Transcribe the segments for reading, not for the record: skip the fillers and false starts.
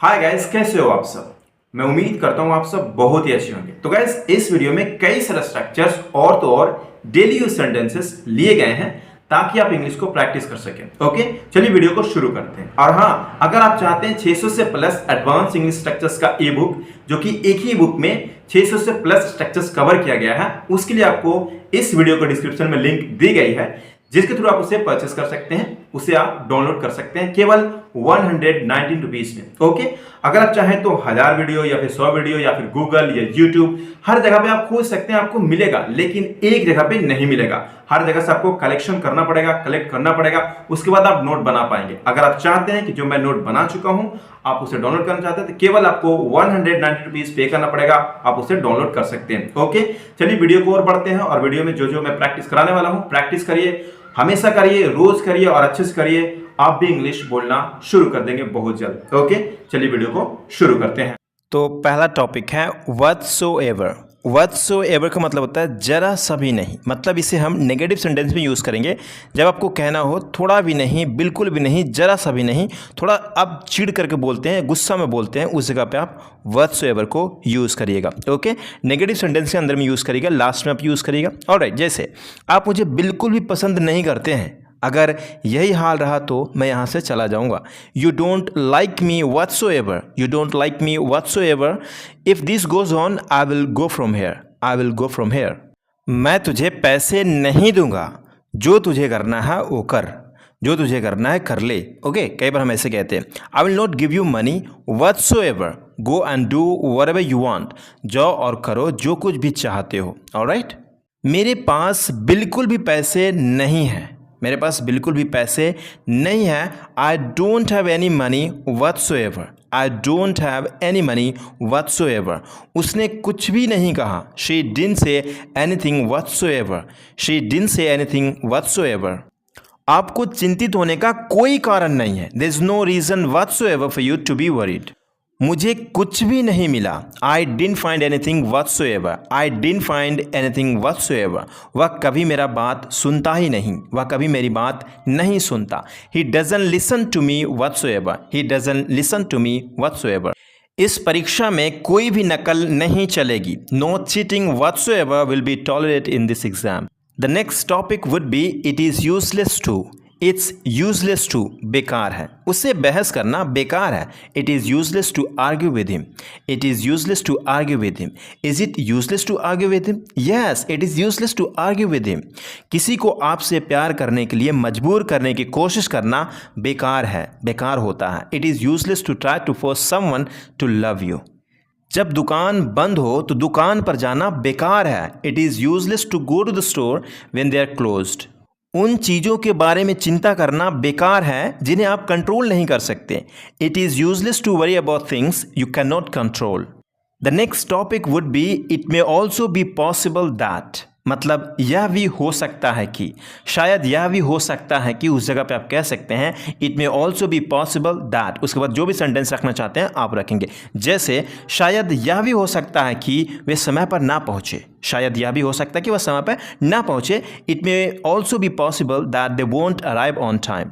Hi guys, कैसे हो आप सब। मैं उम्मीद करता हूं आप सब बहुत ही अच्छे होंगे। तो गाइस, इस वीडियो में कई सारे स्ट्रक्चर्स और तो और डेली यूज सेंटेंसेस लिए गए हैं ताकि आप इंग्लिश को प्रैक्टिस कर सकें। ओके, चलिए वीडियो को शुरू करते हैं। और हाँ, अगर आप चाहते हैं 600 से प्लस एडवांस इंग्लिश स्ट्रक्चर्स का ई बुक, जो कि एक ही बुक में 600 से प्लस स्ट्रक्चर्स कवर किया गया है, उसके लिए आपको इस वीडियो को डिस्क्रिप्शन में लिंक दी गई है, जिसके थ्रू आप उसे परचेस कर सकते हैं। उसे आप डाउनलोड कर सकते हैं केवल 119 रुपीज में। ओके, अगर आप चाहें तो 1000 वीडियो या फिर 100 वीडियो या फिर गूगल या यूट्यूब हर जगह पे आप खोज सकते हैं, आपको मिलेगा, लेकिन एक जगह पे नहीं मिलेगा। हर जगह से आपको कलेक्शन करना पड़ेगा, कलेक्ट करना पड़ेगा, उसके बाद आप नोट बना पाएंगे। अगर आप चाहते हैं कि जो मैं नोट बना चुका हूं आप उसे डाउनलोड करना चाहते हैं तो केवल आपको 190 रुपीज पे करना पड़ेगा, आप उसे डाउनलोड कर सकते हैं। ओके, चलिए वीडियो को और बढ़ते हैं और वीडियो में जो मैं प्रैक्टिस कराने वाला हूं, प्रैक्टिस करिए, हमेशा करिए, रोज करिए और अच्छे से करिए। आप भी इंग्लिश बोलना शुरू कर देंगे बहुत जल्द। ओके, चलिए वीडियो को शुरू करते हैं। तो पहला टॉपिक है व्हाटसोएवर। व्हाटसोएवर का मतलब होता है जरा सा भी नहीं। मतलब इसे हम नेगेटिव सेंटेंस में यूज़ करेंगे जब आपको कहना हो थोड़ा भी नहीं, बिल्कुल भी नहीं, जरा सा भी नहीं। थोड़ा आप चिढ़ करके बोलते हैं, गुस्सा में बोलते हैं, उस जगह पे आप व्हाटसोएवर को यूज़ करिएगा। ओके, नेगेटिव सेंटेंस के अंदर में यूज़ करिएगा, लास्ट में आप यूज़ करिएगा। ऑलराइट, जैसे आप मुझे बिल्कुल भी पसंद नहीं करते हैं, अगर यही हाल रहा तो मैं यहाँ से चला जाऊँगा। You don't like me whatsoever, you don't like me whatsoever, if this goes on I will go from here, I will go from here. मैं तुझे पैसे नहीं दूंगा, जो तुझे करना है वो कर, जो तुझे करना है कर ले। ओके, कई बार हम ऐसे कहते हैं, I will not give you money whatsoever, go and do whatever you want, जाओ और करो जो कुछ भी चाहते हो। ऑलराइट, मेरे पास बिल्कुल भी पैसे नहीं हैं, मेरे पास बिल्कुल भी पैसे नहीं है। I don't have any money whatsoever, I don't have any money whatsoever. उसने कुछ भी नहीं कहा। She didn't say anything whatsoever, she didn't say anything whatsoever. आपको चिंतित होने का कोई कारण नहीं है। There is no reason whatsoever for you to be worried. मुझे कुछ भी नहीं मिला। I didn't find anything whatsoever, I didn't find anything whatsoever. वह कभी मेरा बात सुनता ही नहीं, वह कभी मेरी बात नहीं सुनता। He doesn't listen to me whatsoever, he doesn't listen to me whatsoever. इस परीक्षा में कोई भी नकल नहीं चलेगी। No cheating whatsoever will be tolerated in this exam. The next topic would be it is useless to. It's useless to बेकार है, उससे बहस करना बेकार है। It is useless to argue with him, it is useless to argue with him. Is it useless to argue with him? Yes, it is useless to argue with him. किसी को आपसे प्यार करने के लिए मजबूर करने की कोशिश करना बेकार है, बेकार होता है। It is useless to try to force someone to love you. जब दुकान बंद हो तो दुकान पर जाना बेकार है। It is useless to go to the store when they are closed. उन चीज़ों के बारे में चिंता करना बेकार है जिन्हें आप कंट्रोल नहीं कर सकते। It is useless to worry about things you can not control. The next topic would be it may also be possible that. मतलब यह भी हो सकता है कि, शायद यह भी हो सकता है कि, उस जगह पे आप कह सकते हैं it may also be possible that. उसके बाद जो भी सेंटेंस रखना चाहते हैं आप रखेंगे। जैसे शायद यह भी हो सकता है कि वे समय पर ना पहुँचे, शायद यह भी हो सकता है कि वह समय पर ना पहुँचे। It may also be possible that they won't arrive on time,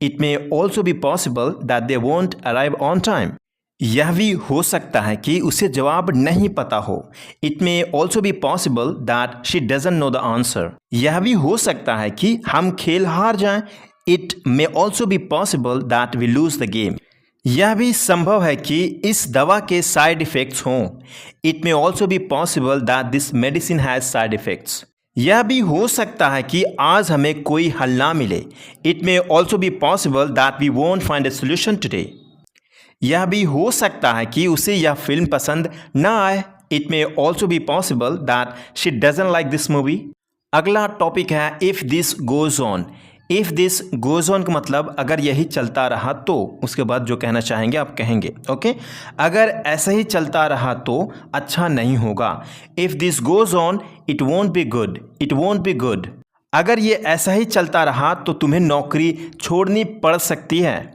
it may also be possible that they won't arrive on time. यह भी हो सकता है कि उसे जवाब नहीं पता हो। It may also be possible that she doesn't know the answer. यह भी हो सकता है कि हम खेल हार जाएं। It may also be possible that we lose the game. यह भी संभव है कि इस दवा के साइड इफ़ेक्ट्स हों। It may also be possible that this medicine has side effects. यह भी हो सकता है कि आज हमें कोई हल ना मिले। It may also be possible that we won't find a solution today. यह भी हो सकता है कि उसे यह फिल्म पसंद ना आए। It may also be possible that she doesn't like this movie. अगला टॉपिक है if this goes on. If this goes on का मतलब अगर यही चलता रहा तो, उसके बाद जो कहना चाहेंगे आप कहेंगे। ओके, अगर ऐसा ही चलता रहा तो अच्छा नहीं होगा। If this goes on it won't be good, it won't be good. अगर ये ऐसा ही चलता रहा तो तुम्हें नौकरी छोड़नी पड़ सकती है।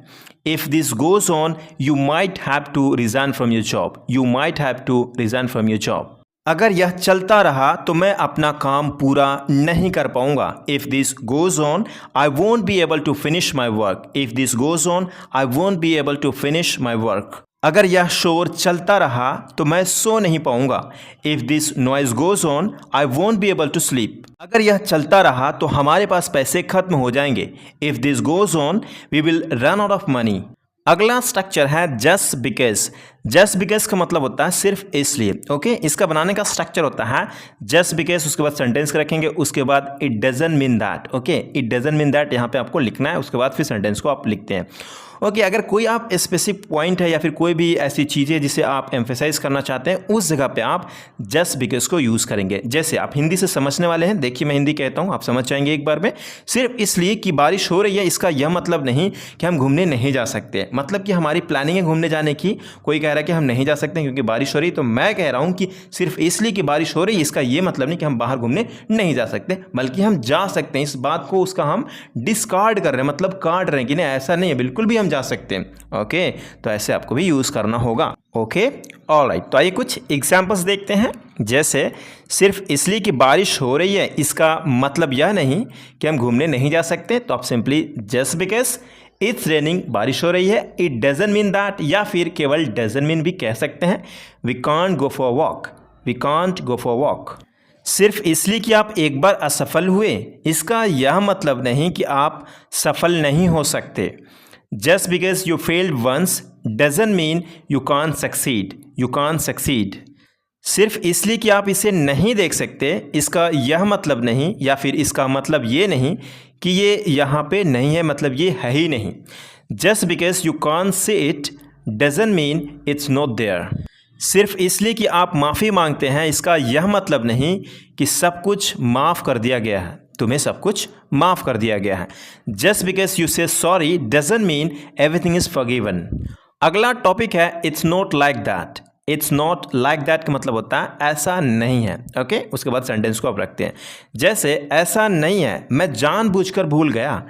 If this goes on, you might have to resign from your job. You might have to resign from your job. अगर यह चलता रहा तो मैं अपना काम पूरा नहीं कर पाऊंगा। If this goes on, I won't be able to finish my work. If this goes on, I won't be able to finish my work. अगर यह शोर चलता रहा तो मैं सो नहीं पाऊंगा। If this noise goes on I won't be able to sleep. अगर यह चलता रहा तो हमारे पास पैसे खत्म हो जाएंगे। If this goes on we will run out of money. अगला स्ट्रक्चर है जस्ट बिकॉज। जस्ट बिकॉज का मतलब होता है सिर्फ इसलिए। ओके, इसका बनाने का स्ट्रक्चर होता है जस्ट बिकॉज, उसके बाद सेंटेंस रखेंगे, उसके बाद it doesn't mean that. Okay, it doesn't mean that यहाँ पे आपको लिखना है, उसके बाद फिर सेंटेंस को आप लिखते हैं। ओके, अगर कोई आप स्पेसिफिक पॉइंट है या फिर कोई भी ऐसी चीज़ें जिसे आप एम्फेसाइज करना चाहते हैं, उस जगह पे आप जस्ट बिकॉज को यूज़ करेंगे। जैसे आप हिंदी से समझने वाले हैं, देखिए मैं हिंदी कहता हूँ, आप समझ जाएंगे एक बार में। सिर्फ इसलिए कि बारिश हो रही है, इसका यह मतलब नहीं कि हम घूमने नहीं जा सकते। मतलब कि हमारी प्लानिंग है घूमने जाने की, कोई कह रहा है कि हम नहीं जा सकते क्योंकि बारिश हो रही, तो मैं कह रहा हूँ कि सिर्फ इसलिए कि बारिश हो रही है, इसका ये मतलब नहीं कि हम बाहर घूमने नहीं जा सकते, बल्कि हम जा सकते हैं। इस बात को उसका हम डिस्कार्ड कर रहे हैं, मतलब काट रहे हैं कि नहीं, ऐसा नहीं है, बिल्कुल भी हम जा सकते हैं। ओके, तो ऐसे आपको भी यूज़ करना होगा। ओके, ऑलराइट, तो आइए कुछ एग्जांपल्स देखते हैं। जैसे सिर्फ इसलिए कि बारिश हो रही है, इसका मतलब यह नहीं कि हम घूमने नहीं जा सकते, तो आप simply just because it's raining, बारिश हो रही है, इट डजंट मीन दैट, या फिर केवल डजंट मीन भी कह सकते हैं। We can't go for walk, we can't go for walk. सिर्फ इसलिए कि आप एक बार असफल हुए, इसका यह मतलब नहीं कि आप सफल नहीं हो सकते। Just because you failed once doesn't mean you can't succeed, you can't succeed. सिर्फ इसलिए कि आप इसे नहीं देख सकते, इसका यह मतलब नहीं, या फिर इसका मतलब ये नहीं कि ये यहाँ पे नहीं है, मतलब ये है ही नहीं। Just because you can't see it doesn't mean it's not there. सिर्फ इसलिए कि आप माफ़ी मांगते हैं, इसका यह मतलब नहीं कि सब कुछ माफ़ कर दिया गया है, तुम्हें सब कुछ माफ़ कर दिया गया है। जस्ट बिकॉज यू से sorry doesn't mean everything is forgiven. अगला टॉपिक है it's not like that. It's not like that का मतलब होता है ऐसा नहीं है। ओके, उसके बाद सेंटेंस को आप रखते हैं। जैसे ऐसा नहीं है, मैं जानबूझकर भूल गया।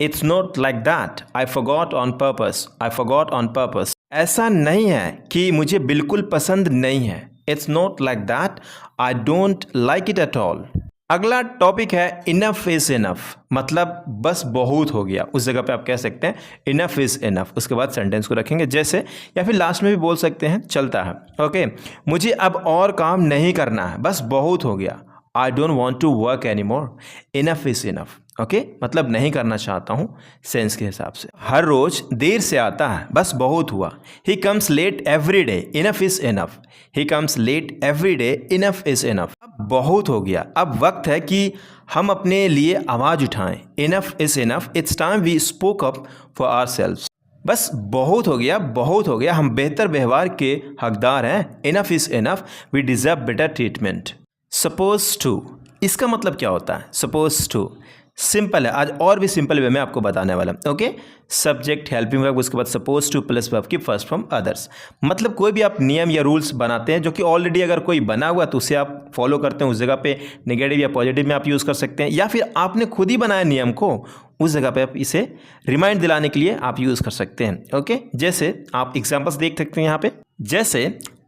It's not like that, I forgot on purpose, I forgot on purpose. ऐसा नहीं है कि मुझे बिल्कुल पसंद नहीं है। It's not like that, I don't like it at all. अगला टॉपिक है इनफ इज़ इनफ, मतलब बस बहुत हो गया। उस जगह पे आप कह सकते हैं इनफ इज़ इनफ, उसके बाद सेंटेंस को रखेंगे जैसे, या फिर लास्ट में भी बोल सकते हैं चलता है। ओके, मुझे अब और काम नहीं करना है, बस बहुत हो गया। I don't want to work any more, enough is enough. Okay, मतलब नहीं करना चाहता हूँ सेंस के हिसाब से। हर रोज देर से आता है, बस बहुत हुआ। He comes late every day, enough is enough. He comes late every day, enough is enough. अब बहुत हो गया, अब वक्त है कि हम अपने लिए आवाज़ उठाएं। Enough is enough, it's time we spoke up for ourselves. बस बहुत हो गया, बहुत हो गया, हम बेहतर व्यवहार के हकदार हैं। Enough is enough, we deserve better treatment. Suppose to, इसका मतलब क्या होता है? सपोज टू सिंपल है, आज और भी सिंपल वे में आपको बताने वाला। ओके, सब्जेक्ट हेल्पिंग वर्ब, उसके बाद सपोज टू प्लस वर्ब की फर्स्ट फॉर्म अदर्स। मतलब कोई भी आप नियम या रूल्स बनाते हैं जो कि ऑलरेडी अगर कोई बना हुआ तो उसे आप फॉलो करते हैं, उस जगह पे नेगेटिव या पॉजिटिव में आप यूज़ कर सकते हैं, या फिर आपने खुद ही बनाया नियम को, उस जगह पे आप इसे रिमाइंड दिलाने के लिए आप यूज़ कर सकते हैं। ओके, जैसे आप एग्जाम्पल्स देख सकते हैं यहाँ पे। जैसे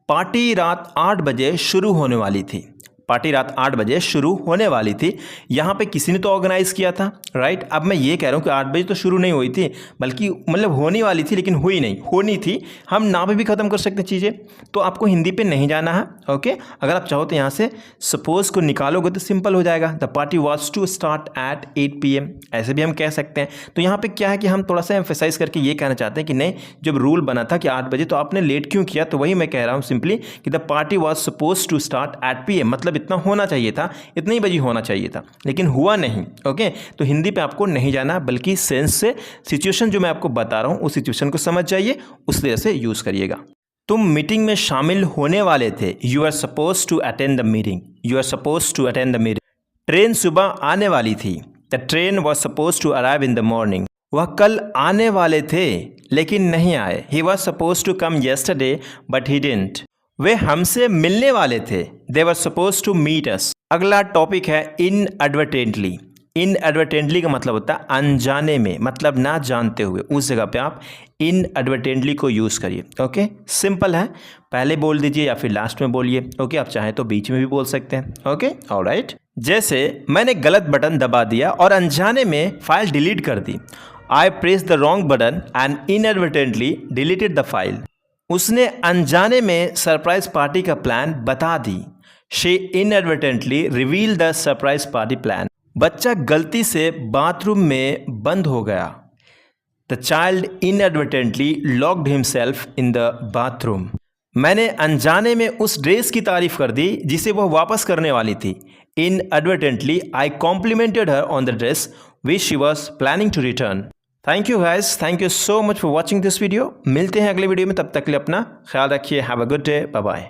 पार्टी रात 8 बजे शुरू होने वाली थी। पार्टी रात 8 बजे शुरू होने वाली थी। यहाँ पे किसी ने तो ऑर्गेनाइज किया था, राइट। अब मैं ये कह रहा हूँ कि 8 बजे तो शुरू नहीं हुई थी, बल्कि मतलब होने वाली थी लेकिन हुई नहीं, होनी थी। हम ना पे भी ख़त्म कर सकते हैं चीज़ें, तो आपको हिंदी पे नहीं जाना है। ओके, अगर आप चाहो तो यहाँ से सपोज को निकालोगे तो सिंपल हो जाएगा। The party was to start at 8 PM, ऐसे भी हम कह सकते हैं। तो यहाँ पर क्या है कि हम थोड़ा सा एम्फेसाइज करके ये कहना चाहते हैं कि नहीं, जब रूल बना था कि 8 बजे तो आपने लेट क्यों किया, तो वही मैं कह रहा हूँ सिंपली कि the party was suppose to start at PM, मतलब इतना होना चाहिए था, इतनी ही बजे होना चाहिए था, लेकिन हुआ नहीं। ओके, तो हिंदी पे आपको नहीं जाना, बल्कि सेंस से सिचुएशन जो मैं आपको बता रहा हूं उस सिचुएशन को समझ जाइए, उस तरह से यूज करिएगा। तुम मीटिंग में शामिल होने वाले थे। You are suppose to attend the meeting, you are suppose to attend the meeting. Train सुबह आने वाली थी। The train was suppose to arrive in the morning. वह कल आने वाले थे लेकिन नहीं आए। He was suppose to come yesterday but he didn't. वे हमसे मिलने वाले थे। They were suppose to meet us. अगला टॉपिक है इनएडवर्टेंटली। इनएडवर्टेंटली का मतलब होता है अनजाने में, मतलब ना जानते हुए। उस जगह पे आप इनएडवर्टेंटली को यूज़ करिए। ओके, सिंपल है, पहले बोल दीजिए या फिर लास्ट में बोलिए। ओके, आप चाहें तो बीच में भी बोल सकते हैं। Okay, alright. जैसे मैंने गलत बटन दबा दिया और अनजाने में फाइल डिलीट कर दी। I press the wrong button and inadvertently deleted the file. उसने अनजाने में सरप्राइज पार्टी का प्लान बता दी। She inadvertently reveal the surprise party plan. बच्चा गलती से बाथरूम में बंद हो गया। The child inadvertently locked himself in the bathroom. मैंने अनजाने में उस ड्रेस की तारीफ कर दी जिसे वह वापस करने वाली थी। Inadvertently I complimented her on the dress which she was planning to return. Thank you guys, thank you so much for watching this video. मिलते हैं अगले वीडियो में, तब तक के लिए अपना ख्याल रखिए। Have a good day, bye bye.